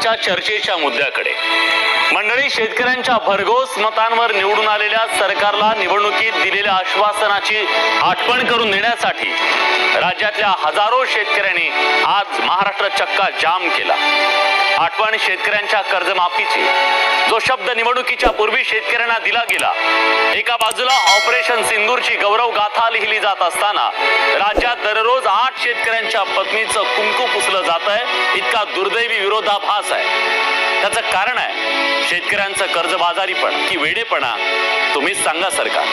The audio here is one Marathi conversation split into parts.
आजच्या चर्चेच्या मुद्द्याकडे। मंडळी, शेतकऱ्यांच्या भरघोस मतांवर निवडून आलेल्या सरकारला निवडणुकीत दिलेल्या आश्वासनाची आठवण करून देण्यासाठी राज्यातल्या हजारो शेतकऱ्यांनी आज महाराष्ट्र चक्का जाम केला। आठवण शेतकऱ्यांच्या कर्जमाफीची, जो शब्द निवडणुकीच्या पूर्वी शेतकऱ्यांना दिला गेला। एका बाजूला ऑपरेशन सिंदूरची गौरव गाथा लिहिली जात असताना राज्यात दररोज 8 शेतकऱ्यांच्या पत्नीचं कुंकू पुसलं जात आहे। इतका दुर्दैवी विरोधाभास आहे। त्याचं कारण आहे शेतकऱ्यांचं कर्जबाजारीपण की वेडेपणा? तुम्हीच सांगा सरकार।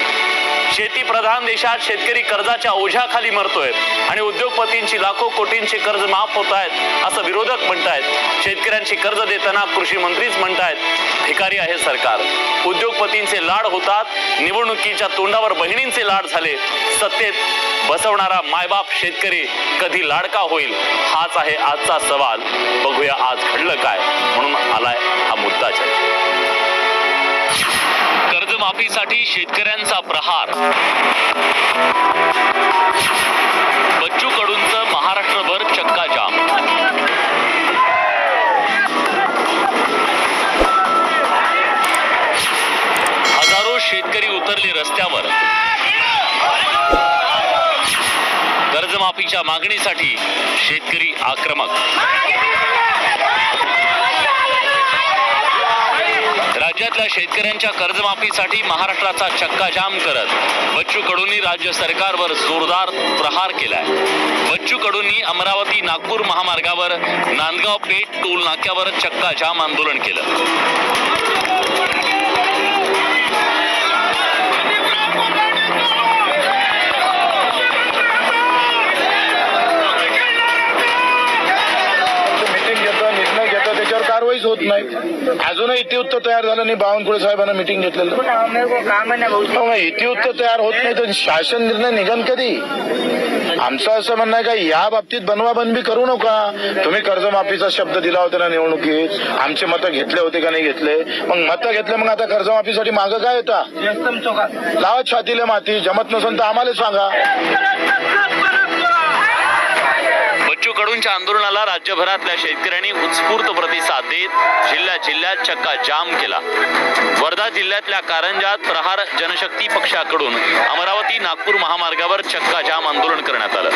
शेती प्रधान देशात शेतकरी कर्जाच्या ओझ्याखाली मरतोय आणि उद्योगपतींची लाखो कोटींची कर्ज माफ होत आहेत असं विरोधक म्हणतायत। शेतकऱ्यांची कर्ज देताना कृषी मंत्रीच म्हणतायत भिकारी आहे सरकार। उद्योगपतींचे लाड होतात, निवडणुकीच्या तोंडावर बहिणींचे लाड झाले। सत्तेत बसवणारा मायबाप शेतकरी कधी लाडका होईल? हाच आहे आजचा सवाल। बघूया आज घडलं काय, म्हणून आलाय हा मुद्दा चर्चेत। कर्जमाफीसाठी शेतकऱ्यांचा प्रहार, बच्चू कडूंचं महाराष्ट्रभर चक्का जाम। हजारो शेतकरी उतरले रस्त्यावर कर्जमाफीच्या मागणीसाठी। शेतकरी आक्रमक। राज्यातल्या शेतकऱ्यांच्या कर्जमाफीसाठी महाराष्ट्राचा चक्का जाम करत बच्चू कडूंनी राज्य सरकारवर जोरदार प्रहार केलाय। बच्चू कडूंनी अमरावती नागपूर महामार्गावर नांदगाव पेठ टोल नाक्यावर चक्का जाम आंदोलन केलं। कारवाईच होत नाही। अजूनही इतिवृत्त तयार झालं नाही। बावनकुळे साहेबांना मिटिंग घेतलेलं, इतिवृत्त तयार होत नाही तर शासन निर्णय निघन कधी? आमचं असं म्हणणं आहे का या बाबतीत बनवाबनवी करू नका। तुम्ही कर्जमाफीचा शब्द दिला होता ना निवडणुकीत, आमचे मतं घेतले होते का नाही घेतले? मग मतं घेतले, मग आता कर्जमाफीसाठी मागं काय होता? लावा छातीला माती, जमत नसेल तर आम्हाला सांगा। बच्चू कडूंच्या आंदोलनाला राज्यभरातल्या शेतकऱ्यांनी उत्स्फूर्त प्रतिसाद देत जिल्ह्यात चक्का जाम केला। वर्धा जिल्ह्यातल्या कारंजात प्रहार जनशक्ती पक्षाकडून अमरावती नागपूर महामार्गावर चक्का जाम आंदोलन करण्यात आलं।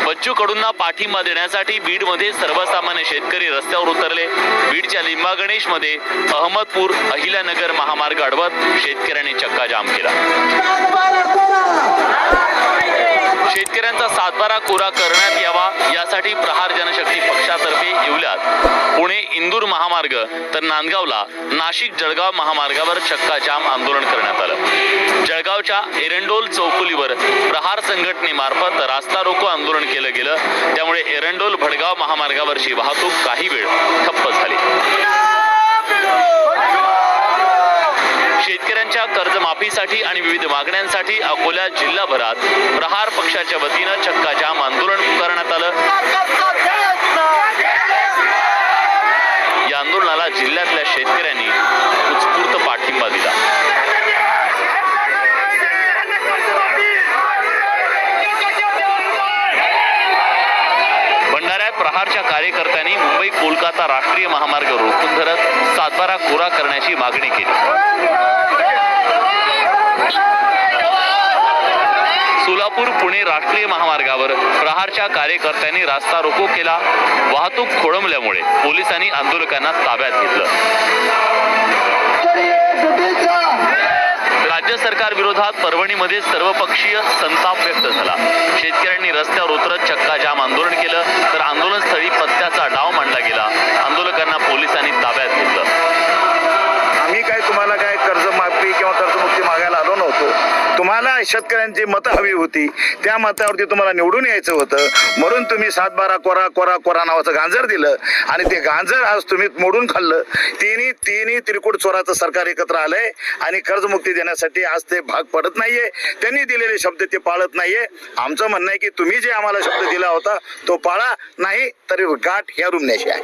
बच्चू कडूंना पाठिंबा देण्यासाठी बीडमध्ये सर्वसामान्य शेतकरी रस्त्यावर उतरले। बीडच्या लिंबा गणेश मध्ये अहमदपूर अहिल्यानगर महामार्ग अडवत शेतकऱ्यांनी चक्का जाम केला। शेतकऱ्यांचा सातबारा कोरा करण्यात यावा यासाठी प्रहार जनशक्ती पक्षातर्फे येवल्यात पुणे इंदूर महामार्ग तर नांदगावला नाशिक जळगाव महामार्गावर चक्का जाम आंदोलन करण्यात आलं। जळगावच्या एरंडोल चौफुलीवर प्रहार संघटनेमार्फत रास्ता रोको आंदोलन केलं गेलं। त्यामुळे एरंडोल भडगाव महामार्गावरची वाहतूक काही वेळ ठप्प झाली। शेतकऱ्यांच्या कर्जमाफीसाठी आणि विविध मागण्यांसाठी अकोला जिल्हाभरात प्रहार पक्षाच्या वतीनं चक्का जाम आंदोलन करण्यात आलं। या आंदोलनाला जिल्ह्यातल्या शेतकऱ्यांनी उत्स्फूर्त पाठिंबा दिला। भंडाऱ्यात प्रहारच्या कार्यकर्त्यांनी मुंबई कोलकाता राष्ट्रीय महामार्ग रोखून धरत सातबारा कोरा करण्याची मागणी केली। सोलापूर पुणे राष्ट्रीय महामार्गावर प्रहारच्या कार्यकर्त्यांनी रास्ता रोको केला। वाहतूक खोळंबल्यामुळे पोलिसांनी आंदोलकांना ताब्यात घेतलं। राज्य सरकार विरोधात परभणीमध्ये सर्वपक्षीय संताप व्यक्त झाला। शेतकऱ्यांनी रस्त्यावर उतरत चक्का जाम आंदोलन केलं तर आंदोलनस्थळी पत्त्याचा डाव मांडला गेला। आंदोलकांना पोलिसांनी ताब्यात घेतलं। आम्ही काय तुम्हाला काय कर्जमाफी किंवा कर्जमुक्ती मागायला आलो नव्हतो। तुम्हाला शेतकऱ्यांची मतं हवी होती, त्या मतावरती तुम्हाला निवडून यायचं होतं, म्हणून तुम्ही 7-12 कोरा कोरा कोरा नावाचं गांजर दिलं आणि ते गांजर आज तुम्ही मोडून खाल्लं। तिन्ही त्रिकूट चोराचं सरकार एकत्र आलंय आणि कर्जमुक्ती देण्यासाठी आज ते भाग पडत नाहीये। त्यांनी दिलेले शब्द ते पाळत नाहीये। आमचं म्हणणं आहे की तुम्ही जे आम्हाला शब्द दिला होता तो पाळा, नाही तरी गाठ ह्या रुमण्याची आहे।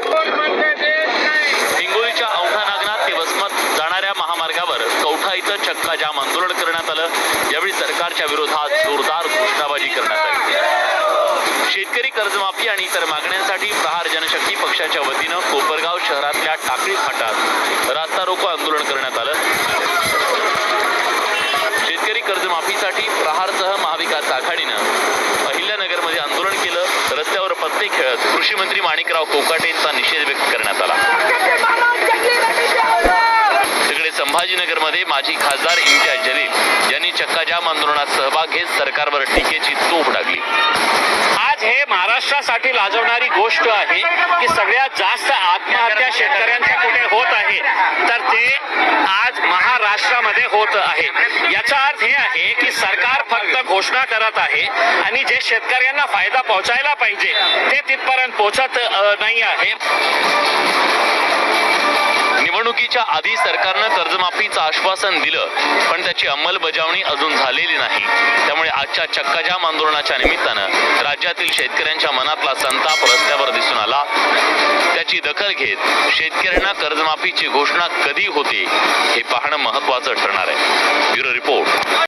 हिंगोलीच्या औंढा नागनाथ ते वसमत जाणाऱ्या महामार्गावर कौठा इथं चक्का जाम आंदोलन करण्यात आलं। यावेळी सरकारच्या विरोधात जोरदार घोषणाबाजी करण्यात आली। शेतकरी कर्जमाफी आणि इतर मागण्यांसाठी प्रहार जनशक्ती पक्षाच्या वतीनं कोपरगाव शहरातल्या टाकळी फाटात रास्ता रोको आंदोलन करण्यात आलं. शेतकरी कर्जमाफीसाठी प्रहारसह महाविकास आघाडीनं अहिल्यानगरमध्ये आंदोलन केलं. रस्त्यावर पत्ते खेळत कृषी मंत्री माणिकराव कोकाटे यांचा निषेध व्यक्त करण्यात आला. तिकडे संभाजीनगरमध्ये माजी खासदार इम्तियाज जलील यांनी चक्काजाम आंदोलनात सहभाग घेत सरकारवर टीकेची तोफ डागली. आज हे महाराष्ट्रासाठी लाजवणारी गोष्ट आहे की सगळ्यात जास्त आत्महत्या शेतकऱ्यांच्या कुठे होत आहे तर ते आज महाराष्ट्रामध्ये होत आहे. याचा अर्थ हे आहे की सरकार फक्त घोषणा करत आहे आणि जे शेतकऱ्यांना फायदा पोहोचायला पाहिजे ते तिथपर्यंत पोहोचत नाही आहे. निवडणुकीच्या आधी सरकारनं कर्जमाफीचं आश्वासन दिलं पण त्याची अंमलबजावणी अजून झालेली नाही. त्यामुळे आजच्या चक्काजाम आंदोलनाच्या निमित्तानं राज्यातील शेतकऱ्यांच्या मनातला संताप रस्त्यावर दिसून आला. त्याची दखल घेत शेतकऱ्यांना कर्जमाफीची घोषणा कधी होते हे पाहणं महत्त्वाचं ठरणार आहे. Bureau report.